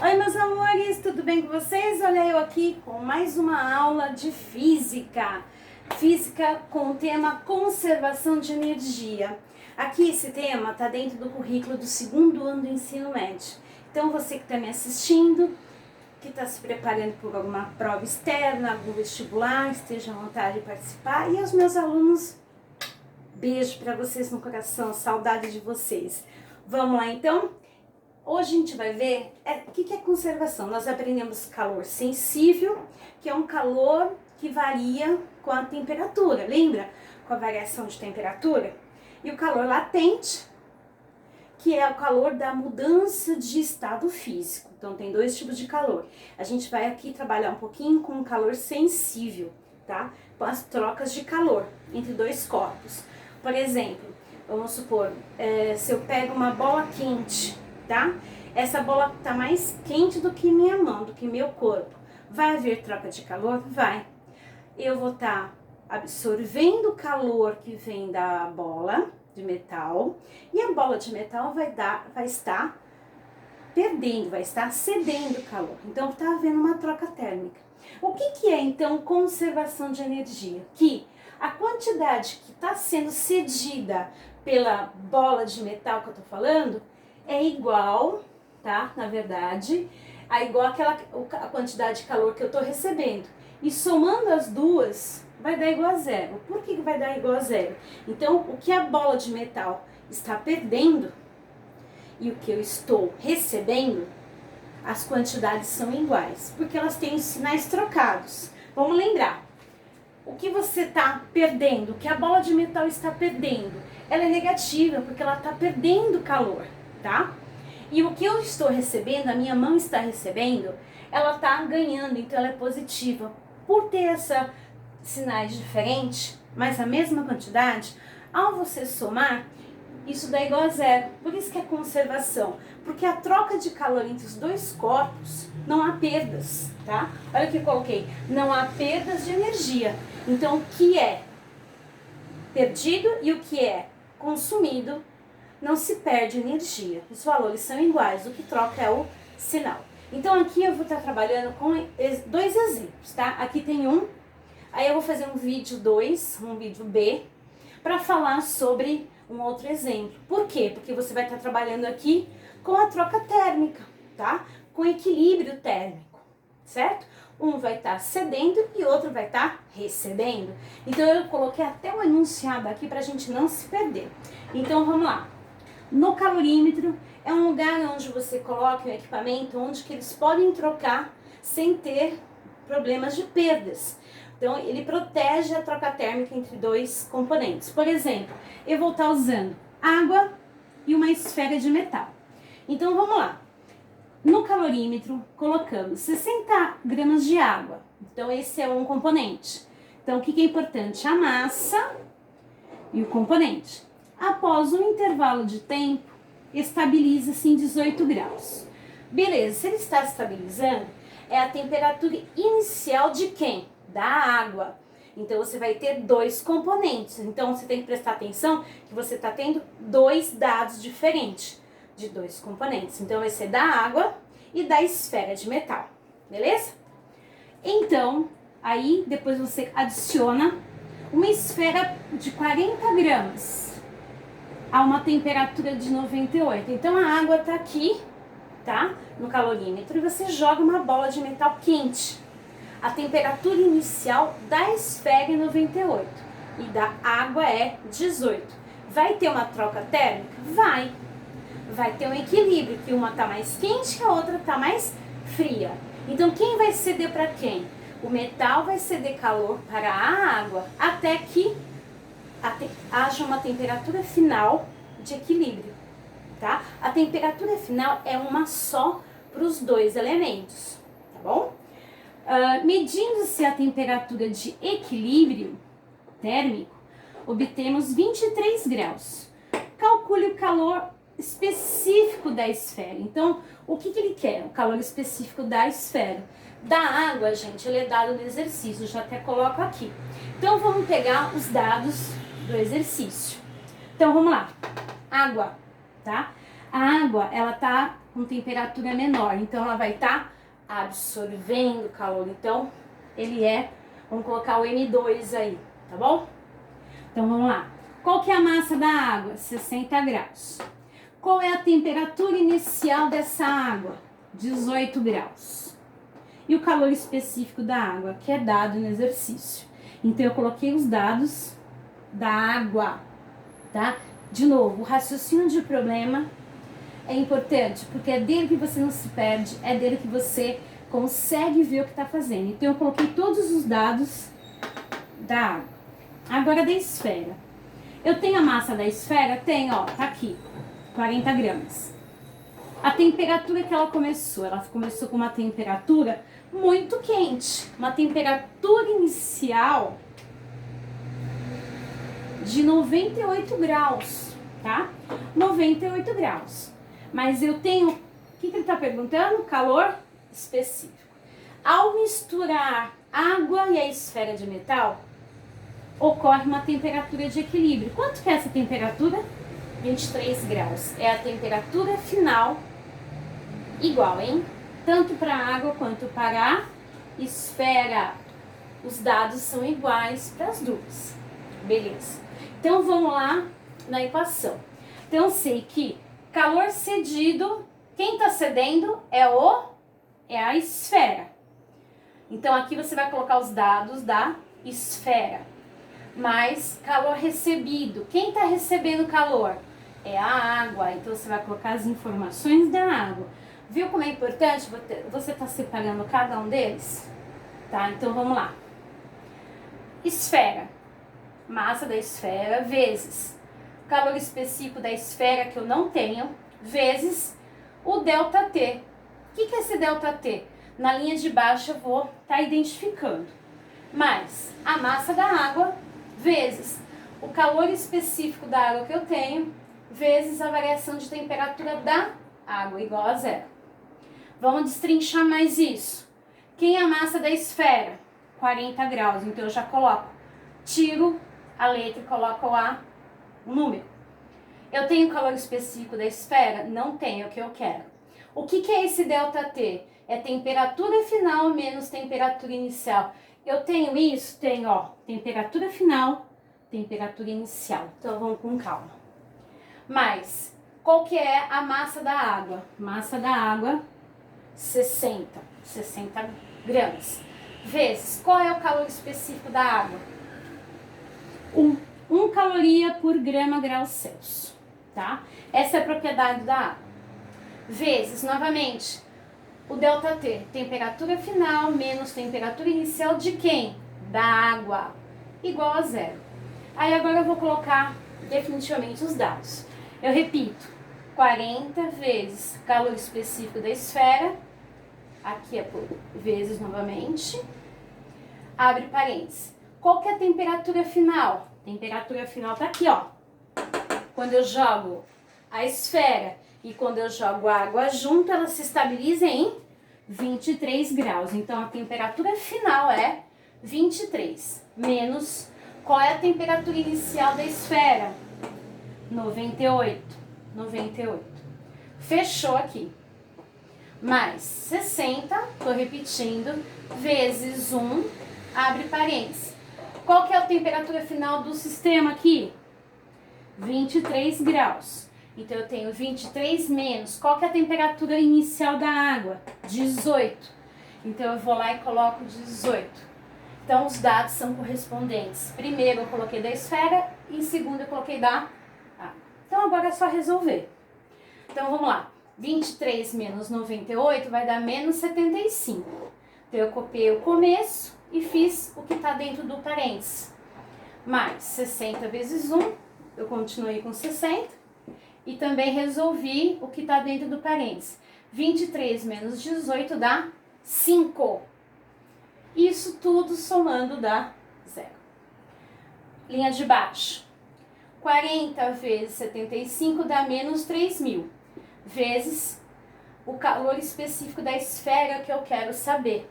Oi, meus amores, tudo bem com vocês? Olha eu aqui com mais uma aula de física. Física com o tema conservação de energia. Aqui esse tema está dentro do currículo do segundo ano do ensino médio. Então você que está me assistindo, que está se preparando por alguma prova externa, algum vestibular, esteja à vontade de participar. E aos meus alunos, beijo para vocês no coração, saudade de vocês. Vamos lá então? Hoje a gente vai ver o que é conservação. Nós aprendemos calor sensível, que é um calor que varia com a temperatura, lembra? Com a variação de temperatura. E o calor latente, que é o calor da mudança de estado físico. Então tem dois tipos de calor. A gente vai aqui trabalhar um pouquinho com o calor sensível, tá? Com as trocas de calor entre dois corpos. Por exemplo, vamos supor, se eu pego uma bola quente, tá? Essa bola tá mais quente do que minha mão, do que meu corpo. Vai haver troca de calor? Vai. Eu vou estar absorvendo o calor que vem da bola de metal e a bola de metal vai estar perdendo, vai estar cedendo calor. Então tá havendo uma troca térmica. O que é então conservação de energia? Que a quantidade que está sendo cedida pela bola de metal que eu tô falando é igual, tá? Na verdade, é igual a quantidade de calor que eu tô recebendo. E somando as duas, vai dar igual a zero. Por que vai dar igual a zero? Então, o que a bola de metal está perdendo e o que eu estou recebendo, as quantidades são iguais, porque elas têm os sinais trocados. Vamos lembrar, o que você está perdendo, o que a bola de metal está perdendo, ela é negativa, porque ela está perdendo calor, tá? E o que eu estou recebendo, a minha mão está recebendo, ela está ganhando, então ela é positiva. Por ter esses sinais diferentes, mas a mesma quantidade, ao você somar, isso dá igual a zero. Por isso que é conservação, porque a troca de calor entre os dois corpos, não há perdas, tá? Olha o que eu coloquei, não há perdas de energia. Então o que é perdido e o que é consumido, não se perde energia. Os valores são iguais, o que troca é o sinal. Então aqui eu vou estar trabalhando com dois exemplos, tá? Aqui tem um, aí eu vou fazer um vídeo 2, um vídeo B, para falar sobre um outro exemplo. Por quê? Porque você vai estar trabalhando aqui com a troca térmica, tá? Com equilíbrio térmico, certo? Um vai estar cedendo e outro vai estar recebendo. Então eu coloquei até um enunciado aqui para a gente não se perder. Então vamos lá. No calorímetro é um lugar onde você coloca um equipamento onde que eles podem trocar sem ter problemas de perdas. Então ele protege a troca térmica entre dois componentes. Por exemplo, eu vou estar usando água e uma esfera de metal. Então vamos lá. No calorímetro colocamos 60 gramas de água. Então esse é um componente. Então o que é importante? A massa e o componente. Após um intervalo de tempo, estabiliza-se em 18 graus. Beleza, se ele está estabilizando, é a temperatura inicial de quem? Da água. Então você vai ter dois componentes. Então você tem que prestar atenção que você está tendo dois dados diferentes de dois componentes. Então vai ser da água e da esfera de metal. Beleza? Então, aí depois você adiciona uma esfera de 40 gramas. A uma temperatura de 98. Então a água tá aqui, tá? No calorímetro, e você joga uma bola de metal quente. A temperatura inicial da esfera é 98 e da água é 18. Vai ter uma troca térmica? Vai. Vai ter um equilíbrio, que uma tá mais quente e a outra tá mais fria. Então quem vai ceder para quem? O metal vai ceder calor para a água até que haja uma temperatura final de equilíbrio, tá? A temperatura final é uma só para os dois elementos, tá bom? Medindo-se a temperatura de equilíbrio térmico, obtemos 23 graus. Calcule o calor específico da esfera. Então, o que ele quer? O calor específico da esfera. Da água, gente, ele é dado no exercício, já até coloco aqui. Então, vamos pegar os dados do exercício. Então, vamos lá. Água, tá? A água, ela tá com temperatura menor, então ela vai estar absorvendo calor. Então, ele é, vamos colocar o M2 aí, tá bom? Então, vamos lá. Qual que é a massa da água? 60 graus. Qual é a temperatura inicial dessa água? 18 graus. E o calor específico da água, que é dado no exercício. Então, eu coloquei os dados da água, tá? De novo, o raciocínio de problema é importante, porque é dele que você não se perde, é dele que você consegue ver o que está fazendo. Então, eu coloquei todos os dados da água. Agora, da esfera. Eu tenho a massa da esfera? Tenho, ó, tá aqui, 40 gramas. A temperatura que ela começou com uma temperatura muito quente, uma temperatura inicial de 98 graus, tá? 98 graus. Mas eu tenho, o que ele está perguntando? Calor específico. Ao misturar água e a esfera de metal, ocorre uma temperatura de equilíbrio. Quanto que é essa temperatura? 23 graus. É a temperatura final igual, hein? Tanto para a água quanto para a esfera. Os dados são iguais para as duas. Beleza. Então, vamos lá na equação. Então, eu sei que calor cedido, quem está cedendo é a esfera. Então, aqui você vai colocar os dados da esfera. Mais calor recebido. Quem está recebendo calor? É a água. Então, você vai colocar as informações da água. Viu como é importante você estar separando cada um deles? Tá? Então, vamos lá. Esfera. Massa da esfera vezes calor específico da esfera que eu não tenho, vezes o ΔT. O que é esse ΔT? Na linha de baixo eu vou estar identificando. Mais a massa da água, vezes o calor específico da água que eu tenho, vezes a variação de temperatura da água, igual a zero. Vamos destrinchar mais isso. Quem é a massa da esfera? 40 graus, então eu já coloco, tiro a letra e coloco o número. Eu tenho calor específico da esfera? Não tenho, é o que eu quero. O que é esse ΔT? É temperatura final menos temperatura inicial. Eu tenho isso? Tenho, ó, temperatura final, temperatura inicial. Então, vamos com calma. Mas, qual que é a massa da água? Massa da água, 60 gramas. Vezes, qual é o calor específico da água? 1 caloria por grama grau Celsius, tá? Essa é a propriedade da água. Vezes, novamente, o ΔT, temperatura final menos temperatura inicial de quem? Da água, igual a zero. Aí agora eu vou colocar definitivamente os dados. Eu repito, 40 vezes calor específico da esfera, aqui é por vezes novamente, abre parênteses. Qual que é a temperatura final? Temperatura final tá aqui, ó. Quando eu jogo a esfera e quando eu jogo a água junto, ela se estabiliza em 23 graus. Então, a temperatura final é 23. Menos, qual é a temperatura inicial da esfera? 98. Fechou aqui. Mais 60, tô repetindo, vezes 1, abre parênteses. Qual que é a temperatura final do sistema aqui? 23 graus. Então, eu tenho 23 menos. Qual que é a temperatura inicial da água? 18. Então, eu vou lá e coloco 18. Então, os dados são correspondentes. Primeiro, eu coloquei da esfera e em segundo, eu coloquei da água. Então, agora é só resolver. Então, vamos lá. 23 menos 98 vai dar menos 75. Então, eu copiei o começo e fiz o que está dentro do parênteses. Mais 60 vezes 1, eu continuei com 60. E também resolvi o que está dentro do parênteses. 23 menos 18 dá 5. Isso tudo somando dá 0. Linha de baixo. 40 vezes 75 dá menos 3.000. Vezes o calor específico da esfera que eu quero saber,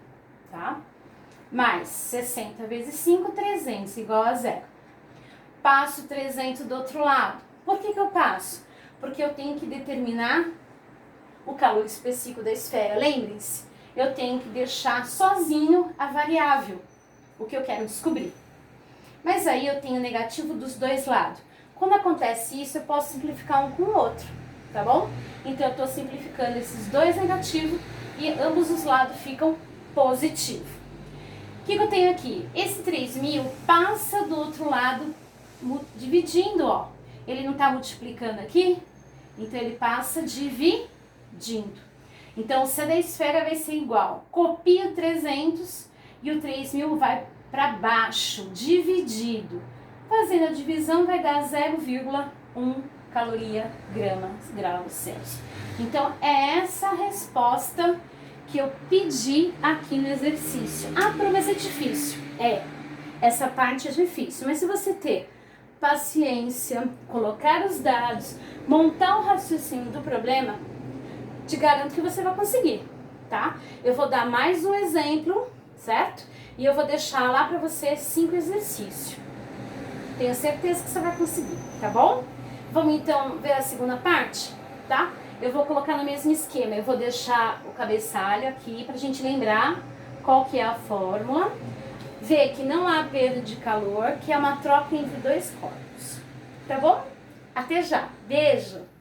tá? Mais 60 vezes 5, 300, igual a 0. Passo 300 do outro lado. Por que eu passo? Porque eu tenho que determinar o calor específico da esfera. Lembrem-se, eu tenho que deixar sozinho a variável, o que eu quero descobrir. Mas aí eu tenho negativo dos dois lados. Quando acontece isso, eu posso simplificar um com o outro, tá bom? Então eu estou simplificando esses dois negativos e ambos os lados ficam positivos. O que eu tenho aqui? Esse 3.000 passa do outro lado dividindo, ó. Ele não está multiplicando aqui, então ele passa dividindo. Então o C da esfera vai ser igual. Copia o 300 e o 3.000 vai para baixo, dividido. Fazendo a divisão vai dar 0,1 caloria graus Celsius. Então é essa a resposta que eu pedi aqui no exercício. Ah, mas é difícil. Essa parte é difícil, mas se você ter paciência, colocar os dados, montar o raciocínio do problema, te garanto que você vai conseguir, tá? Eu vou dar mais um exemplo, certo? E eu vou deixar lá para você 5 exercícios. Tenho certeza que você vai conseguir, tá bom? Vamos então ver a segunda parte, tá? Eu vou colocar no mesmo esquema, eu vou deixar o cabeçalho aqui pra gente lembrar qual que é a fórmula. Ver que não há perda de calor, que é uma troca entre dois corpos, tá bom? Até já, beijo!